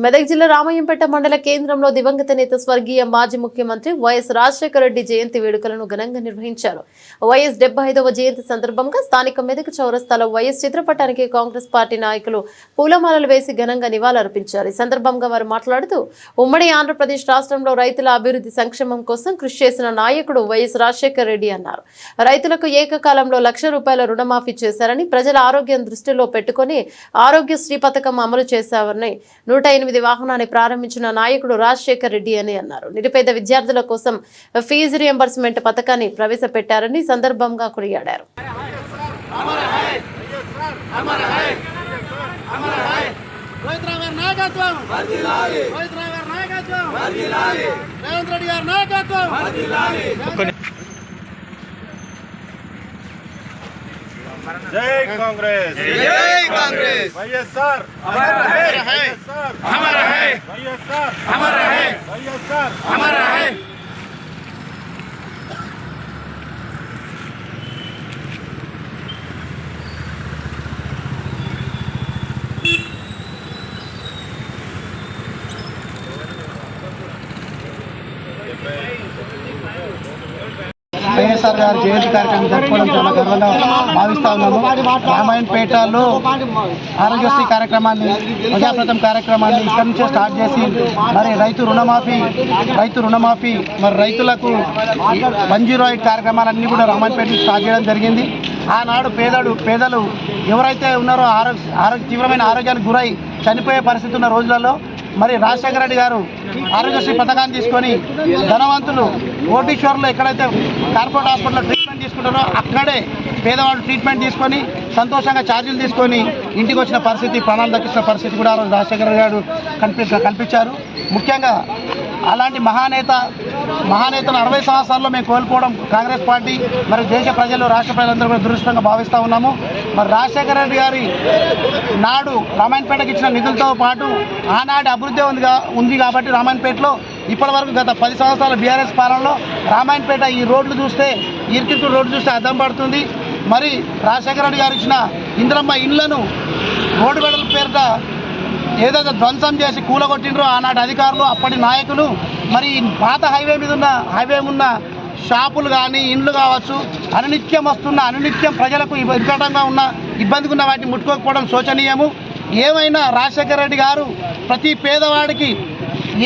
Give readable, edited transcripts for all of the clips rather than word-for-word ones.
మెదక్ జిల్లా రామయ్యంపేట మండల కేంద్రంలో దివంగత నేత స్వర్గీయ మాజీ ముఖ్యమంత్రి వైఎస్ రాజశేఖర రెడ్డి జయంతి వేడుకలను ఘనంగా నిర్వహించారు. వైఎస్ 75వ జయంతి సందర్భంగా స్థానిక మెదక్ చౌరస్తాలో వైఎస్ చిత్రపటానికి కాంగ్రెస్ పార్టీ నాయకులు పూలమాలలు వేసి ఘనంగా నివాళులర్పించారు. ఈ సందర్భంగా వారు మాట్లాడుతూ ఉమ్మడి ఆంధ్రప్రదేశ్ రాష్ట్రంలో రైతుల అభివృద్ధి సంక్షేమం కోసం కృషి చేసిన నాయకుడు వైఎస్ రాజశేఖర రెడ్డి అన్నారు. రైతులకు ఏకకాలంలో ₹1,00,000 రుణమాఫీ చేశారని, ప్రజల ఆరోగ్యం దృష్టిలో పెట్టుకుని ఆరోగ్యశ్రీ పథకం అమలు చేశారని, 108 వాహనాన్ని ప్రారంభించిన నాయకుడు రాజశేఖర్ రెడ్డి అని అన్నారు. నిరుపేద విద్యార్థుల కోసం ఫీజు రియంబర్స్మెంట్ పథకాన్ని ప్రవేశపెట్టారని సందర్భంగా కొనియాడారు. जय कांग्रेस, जय कांग्रेस। వైఎస్ఆర్ अमर रहे, अमर रहे, వైఎస్ఆర్ अमर रहे, వైఎస్ఆర్ अमर रहे। వైఎస్ఆర్ గారి జయంతి కార్యక్రమం జరుపుకోవడం చాలా గర్వంగా భావిస్తా ఉన్నాము. రామాయణపేటలో ఆరోగ్యశ్రీ కార్యక్రమాన్ని, ప్రజాప్రతం కార్యక్రమాన్ని ఇక్కడి నుంచే స్టార్ట్ చేసి మరి రైతు రుణమాఫీ మరి రైతులకు 108 కార్యక్రమాలన్నీ కూడా రామాయణపేట స్టార్ట్ చేయడం జరిగింది. ఆనాడు పేదలు ఎవరైతే ఉన్నారో తీవ్రమైన ఆరోగ్యానికి గురై చనిపోయే పరిస్థితి ఉన్న రోజులలో మరి రాజశేఖర రెడ్డి గారు ఆరోగ్యశ్రీ పథకాన్ని తీసుకొని ధనవంతులు కోటీశ్వరులు ఎక్కడైతే కార్పొరేట్ హాస్పిటల్లో ట్రీట్మెంట్ తీసుకుంటారో అక్కడే పేదవాళ్ళు ట్రీట్మెంట్ తీసుకొని సంతోషంగా ఛార్జీలు తీసుకొని ఇంటికి వచ్చిన పరిస్థితి, ప్రాణాలు దక్కించిన పరిస్థితి కూడా ఆ రోజు రాజశేఖర గారు కల్పించారు. ముఖ్యంగా అలాంటి మహానేతను 60 సంవత్సరాల్లో మేము కోల్పోవడం కాంగ్రెస్ పార్టీ మరి దేశ ప్రజలు, రాష్ట్ర ప్రజలందరూ కూడా దురదృష్టంగా భావిస్తూ ఉన్నాము. మరి రాజశేఖర రెడ్డి గారి నాడు రామాయణపేటకి ఇచ్చిన నిధులతో పాటు ఆనాటి అభివృద్ధి ఉంది కాబట్టి రామాయణపేటలో ఇప్పటి వరకు గత 10 సంవత్సరాల బీఆర్ఎస్ పాలనలో రామాయణపేట ఈ రోడ్లు చూస్తే, ఇరుకిట్టు రోడ్లు చూస్తే అద్దం పడుతుంది. మరి రాజశేఖర రెడ్డి గారు ఇచ్చిన ఇందిరమ్మ ఇండ్లను రోడ్డు వెడల్పు పేరిట ఏదైతే ధ్వంసం చేసి కూలగొట్టిండ్రో ఆనాటి అధికారులు, అప్పటి నాయకులు, మరి పాత హైవే ఉన్న షాపులు కానీ ఇండ్లు కావచ్చు, అనునిత్యం ప్రజలకు ఇబ్బందిగా ఉన్న వాటిని ముట్టుకోకపోవడం శోచనీయము. ఏమైనా రాజశేఖర రెడ్డి గారు ప్రతి పేదవాడికి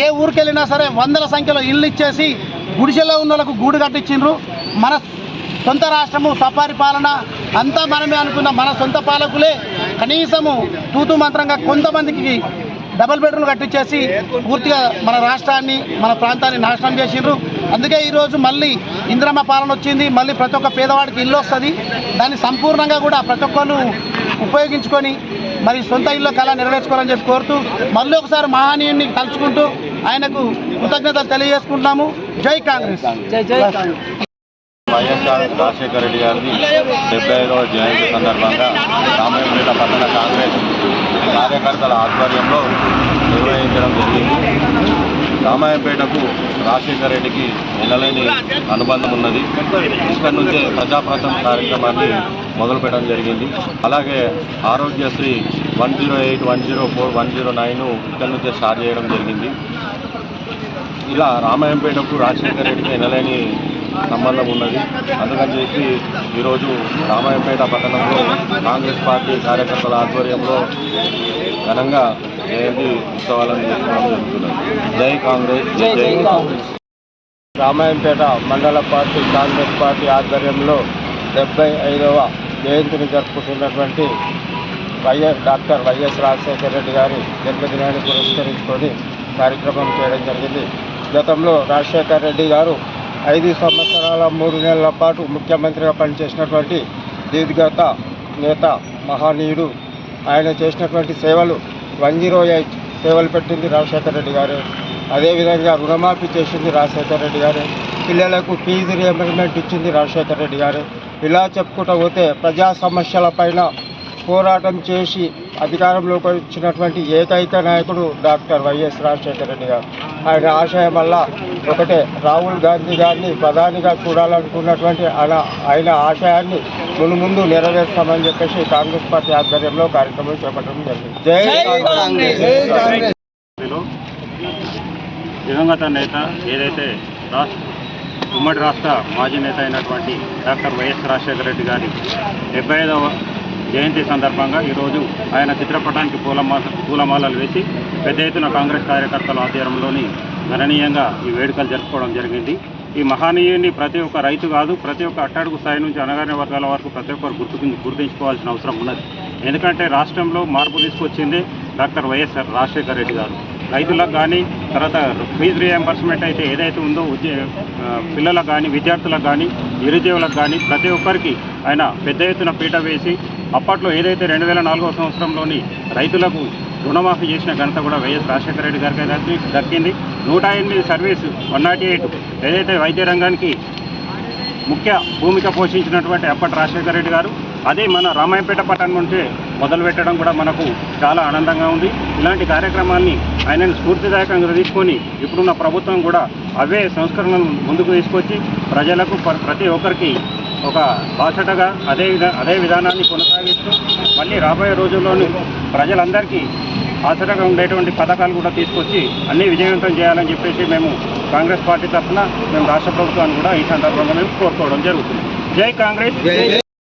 ఏ ఊరికి వెళ్ళినా సరే వందల సంఖ్యలో ఇళ్ళు ఇచ్చేసి గుడిసెలో ఉన్న వాళ్ళకు గూడు కట్టించిండ్రు. మన సొంత రాష్ట్రము, సఫారీ పాలన అంతా మనమే అనుకున్న మన సొంత పాలకులే కనీసము తూతు మంత్రంగా కొంతమందికి డబుల్ బెడ్రూమ్ కట్టించేసి పూర్తిగా మన రాష్ట్రాన్ని, మన ప్రాంతాన్ని నాశనం చేసిండ్రు. అందుకే ఈరోజు మళ్ళీ ఇందిరమ్మ పాలన వచ్చింది. మళ్ళీ ప్రతి ఒక్క పేదవాడికి ఇల్లు వస్తుంది. దాన్ని సంపూర్ణంగా కూడా ప్రతి ఒక్కరు ఉపయోగించుకొని మరి సొంత ఇల్లు కళ నెరవేర్చుకోవాలని చెప్పి కోరుతూ మళ్ళీ ఒకసారి మహానీయుని తలుచుకుంటూ ఆయనకు కృతజ్ఞతలు తెలియజేసుకుంటున్నాము. జై కాంగ్రెస్. వైఎస్ఆర్ రాజశేఖర రెడ్డి గారిని 75వ జయంతి సందర్భంగా రామాయణపేట పట్టణ కాంగ్రెస్ కార్యకర్తల ఆధ్వర్యంలో నిర్వహించడం జరిగింది. రామాయణపేటకు రాజశేఖర రెడ్డికి ఎనలేని అనుబంధం ఉన్నది. ఇక్కడి నుంచే ప్రజాప్రతం కార్యక్రమాన్ని మొదలుపెట్టడం జరిగింది. అలాగే ఆరోగ్యశ్రీ 108, 104, 109 ఇక్కడి నుంచే స్టార్ట్ చేయడం జరిగింది. ఇలా రామాయణపేటకు రాజశేఖర రెడ్డికి ఎనలేని సంబంధం ఉన్నది. అందుకని చెప్పి ఈరోజు రామాయణపేట పట్టణంలో కాంగ్రెస్ పార్టీ కార్యకర్తల ఆధ్వర్యంలో ఘనంగా జయంతి ఉత్సవాలను చేసుకోవడం జరుగుతున్నది. జై కాంగ్రెస్, జై కాంగ్రెస్. రామాయణపేట మండల పార్టీ కాంగ్రెస్ పార్టీ ఆధ్వర్యంలో 75వ జయంతిని జరుపుకుంటున్నటువంటి డాక్టర్ వైఎస్ రాజశేఖర రెడ్డి గారి జన్మదినాన్ని పురస్కరించుకొని కార్యక్రమం చేయడం జరిగింది. గతంలో రాజశేఖర రెడ్డి గారు 5 సంవత్సరాల 3 నెలల పాటు ముఖ్యమంత్రిగా పనిచేసినటువంటి దీర్ఘత నేత, మహనీయుడు. ఆయన చేసినటువంటి సేవలు 108 సేవలు పెట్టింది రాజశేఖర రెడ్డి గారు. అదేవిధంగా రుణమాఫీ చేసింది రాజశేఖర రెడ్డి గారు. పిల్లలకు ఫీజు రియంబర్స్మెంట్ ఇచ్చింది రాజశేఖర రెడ్డి గారు. ఇలా చెప్పుకుంటూ పోతే ప్రజా సమస్యలపైన పోరాటం చేసి అధికారంలోకి వచ్చినటువంటి ఏకైక నాయకుడు డాక్టర్ వైఎస్ రాజశేఖర రెడ్డి గారు. ఆయన ఆశయం వల్ల ఒకటే, రాహుల్ గాంధీ గారిని ప్రధానిగా చూడాలనుకున్నటువంటి ఆయన ఆశయాన్ని ముందు నెరవేర్స్తామని చెప్పేసి కాంగ్రెస్ పార్టీ ఆధ్వర్యంలో కార్యక్రమం చేపట్టడం జరిగింది. జై కాంగ్రెస్. దివంగత నేత ఏదైతే ఉమ్మడి రాష్ట్ర మాజీ నేత అయినటువంటి డాక్టర్ వైఎస్ రాజశేఖర రెడ్డి గారి 75వ జయంతి సందర్భంగా ఈరోజు ఆయన చిత్రపటానికి పూలమాలలు వేసి పెద్ద ఎత్తున కాంగ్రెస్ కార్యకర్తల ఆధ్వర్యంలోని గణనీయంగా ఈ వేడుకలు జరుపుకోవడం జరిగింది. ఈ మహనీయుని ప్రతి ఒక్క రైతు కాదు, ప్రతి ఒక్క అట్టడుగు స్థాయి నుంచి అణగారిన వర్గాల వరకు ప్రతి ఒక్కరు గుర్తించుకోవాల్సిన అవసరం ఉన్నది. ఎందుకంటే రాష్ట్రంలో మార్పు తీసుకొచ్చింది డాక్టర్ వైఎస్ రాజశేఖర రెడ్డి గారు. రైతులకు కానీ, తర్వాత ఫీజు రియంబర్స్మెంట్ అయితే ఏదైతే ఉందో పిల్లలకు కానీ, విద్యార్థులకు కానీ, నిరుద్యోగులకు కానీ ప్రతి ఒక్కరికి ఆయన పెద్ద ఎత్తున పీట వేసి అప్పట్లో ఏదైతే 2004వ సంవత్సరంలోని రైతులకు రుణమాఫీ చేసిన ఘనత కూడా వైఎస్ రాజశేఖర రెడ్డి గారికి దక్కింది. 108 సర్వీసు 108 ఏదైతే వైద్య రంగానికి ముఖ్య భూమిక పోషించినటువంటి అప్పటి రాజశేఖర రెడ్డి గారు అదే మన రామాయంపేట పట్టణం నుంచే మొదలుపెట్టడం కూడా మనకు చాలా ఆనందంగా ఉంది. ఇలాంటి కార్యక్రమాన్ని ఆయనను స్ఫూర్తిదాయకంగా తీసుకొని ఇప్పుడున్న ప్రభుత్వం కూడా అవే సంస్కరణలను ముందుకు తీసుకొచ్చి ప్రజలకు ప్రతి ఒక్కరికి ఒక బాసటగా అదే విధానాన్ని కొనసాగిస్తూ మళ్ళీ రాబోయే రోజుల్లోని ప్రజలందరికీ ఆసరగా ఉండేటువంటి పథకాలు కూడా తీసుకొచ్చి అన్నీ విజయవంతం చేయాలని చెప్పేసి మేము కాంగ్రెస్ పార్టీ తరఫున మేము రాష్ట్ర ప్రభుత్వాన్ని కూడా ఈ సందర్భంగా మేము కోరుకోవడం జరుగుతుంది. జై కాంగ్రెస్.